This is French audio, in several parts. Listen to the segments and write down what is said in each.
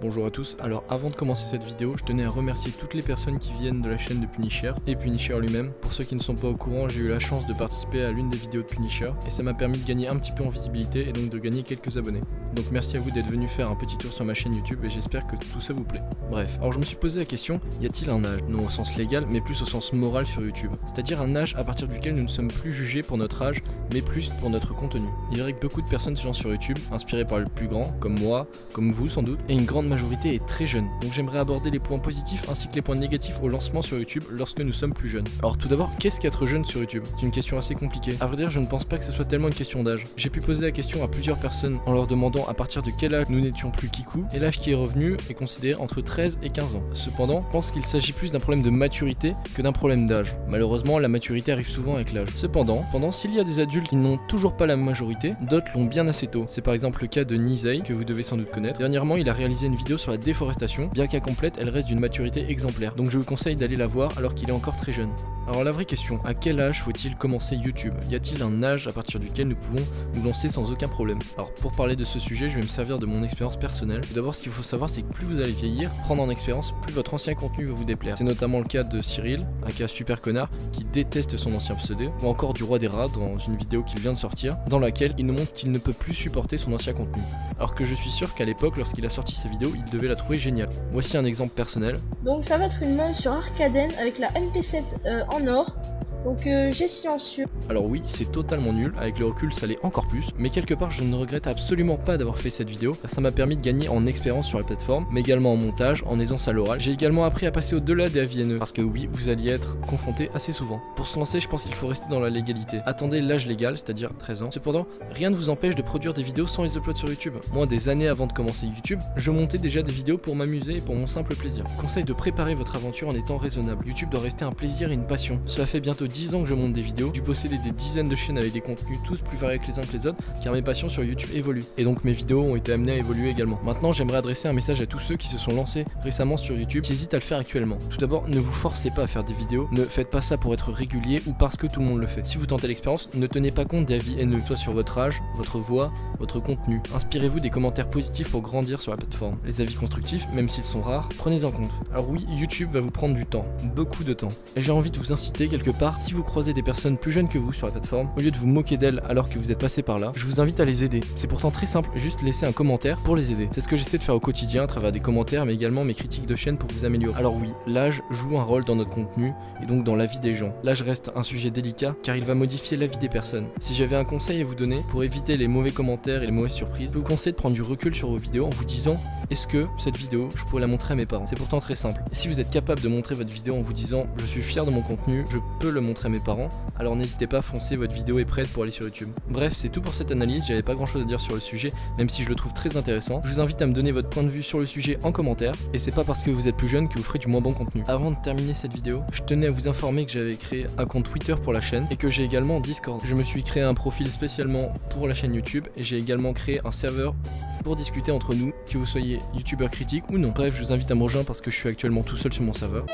Bonjour à tous, alors avant de commencer cette vidéo, je tenais à remercier toutes les personnes qui viennent de la chaîne de Punisher et Punisher lui-même. Pour ceux qui ne sont pas au courant, j'ai eu la chance de participer à l'une des vidéos de Punisher et ça m'a permis de gagner un petit peu en visibilité et donc de gagner quelques abonnés. Donc merci à vous d'être venu faire un petit tour sur ma chaîne YouTube et j'espère que tout ça vous plaît. Bref, alors je me suis posé la question, y a-t-il un âge? Non au sens légal, mais plus au sens moral sur YouTube. C'est-à-dire un âge à partir duquel nous ne sommes plus jugés pour notre âge, mais plus pour notre contenu. Il est vrai que beaucoup de personnes se lancent sur YouTube, inspirées par le plus grand, comme moi, comme vous sans doute, et une grande majorité est très jeune. Donc j'aimerais aborder les points positifs ainsi que les points négatifs au lancement sur YouTube lorsque nous sommes plus jeunes. Alors tout d'abord, qu'est-ce qu'être jeune sur YouTube? C'est une question assez compliquée. À vrai dire, je ne pense pas que ce soit tellement une question d'âge. J'ai pu poser la question à plusieurs personnes en leur demandant à partir de quel âge nous n'étions plus kikou, et l'âge qui est revenu est considéré entre 13 et 15 ans. Cependant, je pense qu'il s'agit plus d'un problème de maturité que d'un problème d'âge. Malheureusement, la maturité arrive souvent avec l'âge. Cependant, s'il y a des adultes qui n'ont toujours pas la majorité, d'autres l'ont bien assez tôt. C'est par exemple le cas de Nizei, que vous devez sans doute connaître. Dernièrement, il a réalisé une vidéo sur la déforestation, bien qu'incomplète, elle reste d'une maturité exemplaire. Donc je vous conseille d'aller la voir alors qu'il est encore très jeune. Alors la vraie question, à quel âge faut-il commencer YouTube? Y a-t-il un âge à partir duquel nous pouvons nous lancer sans aucun problème? Alors pour parler de ce sujet, je vais me servir de mon expérience personnelle. Tout d'abord, ce qu'il faut savoir, c'est que plus vous allez vieillir, prendre en expérience, plus votre ancien contenu va vous déplaire. C'est notamment le cas de Cyril, un cas super connard, qui déteste son ancien pseudo, ou encore du Roi des Rats dans une vidéo qu'il vient de sortir, dans laquelle il nous montre qu'il ne peut plus supporter son ancien contenu. Alors que je suis sûr qu'à l'époque, lorsqu'il a sorti sa vidéo, il devait la trouver géniale. Voici un exemple personnel. Donc ça va être une main sur Arcaden avec la MP7 en or. Donc j'ai silencieux. Alors oui, c'est totalement nul, avec le recul ça l'est encore plus, mais quelque part je ne regrette absolument pas d'avoir fait cette vidéo, car ça m'a permis de gagner en expérience sur la plateforme, mais également en montage, en aisance à l'oral. J'ai également appris à passer au-delà des avis haineux, parce que oui, vous alliez être confronté assez souvent. Pour se lancer, je pense qu'il faut rester dans la légalité. Attendez l'âge légal, c'est-à-dire 13 ans. Cependant, rien ne vous empêche de produire des vidéos sans les uploads sur YouTube. Moi, des années avant de commencer YouTube, je montais déjà des vidéos pour m'amuser et pour mon simple plaisir. Conseil de préparer votre aventure en étant raisonnable. YouTube doit rester un plaisir et une passion. Cela fait bientôt 10 ans que je monte des vidéos, dû posséder des dizaines de chaînes avec des contenus tous plus variés que les uns que les autres, car mes passions sur YouTube évoluent. Et donc mes vidéos ont été amenées à évoluer également. Maintenant, j'aimerais adresser un message à tous ceux qui se sont lancés récemment sur YouTube, qui hésitent à le faire actuellement. Tout d'abord, ne vous forcez pas à faire des vidéos, ne faites pas ça pour être régulier ou parce que tout le monde le fait. Si vous tentez l'expérience, ne tenez pas compte des avis haineux, soit sur votre âge, votre voix, votre contenu. Inspirez-vous des commentaires positifs pour grandir sur la plateforme. Les avis constructifs, même s'ils sont rares, prenez-en compte. Alors oui, YouTube va vous prendre du temps, beaucoup de temps. Et j'ai envie de vous inciter quelque part, si vous croisez des personnes plus jeunes que vous sur la plateforme, au lieu de vous moquer d'elles alors que vous êtes passé par là, je vous invite à les aider. C'est pourtant très simple, juste laisser un commentaire pour les aider. C'est ce que j'essaie de faire au quotidien à travers des commentaires, mais également mes critiques de chaîne pour vous améliorer. Alors oui, l'âge joue un rôle dans notre contenu et donc dans la vie des gens. L'âge reste un sujet délicat car il va modifier la vie des personnes. Si j'avais un conseil à vous donner pour éviter les mauvais commentaires et les mauvaises surprises, je vous conseille de prendre du recul sur vos vidéos en vous disant: est-ce que cette vidéo, je pourrais la montrer à mes parents? C'est pourtant très simple. Et si vous êtes capable de montrer votre vidéo en vous disant: je suis fier de mon contenu, je peux le montrer à mes parents, alors n'hésitez pas, foncez, votre vidéo est prête pour aller sur YouTube. Bref, c'est tout pour cette analyse, j'avais pas grand chose à dire sur le sujet, même si je le trouve très intéressant. Je vous invite à me donner votre point de vue sur le sujet en commentaire, et c'est pas parce que vous êtes plus jeune que vous ferez du moins bon contenu. Avant de terminer cette vidéo, je tenais à vous informer que j'avais créé un compte Twitter pour la chaîne, et que j'ai également Discord. Je me suis créé un profil spécialement pour la chaîne YouTube, et j'ai également créé un serveur pour discuter entre nous, que vous soyez youtubeur critique ou non. Bref, je vous invite à me rejoindre parce que je suis actuellement tout seul sur mon serveur.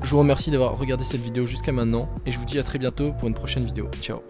Je vous remercie d'avoir regardé cette vidéo jusqu'à maintenant et je vous dis à très bientôt pour une prochaine vidéo. Ciao.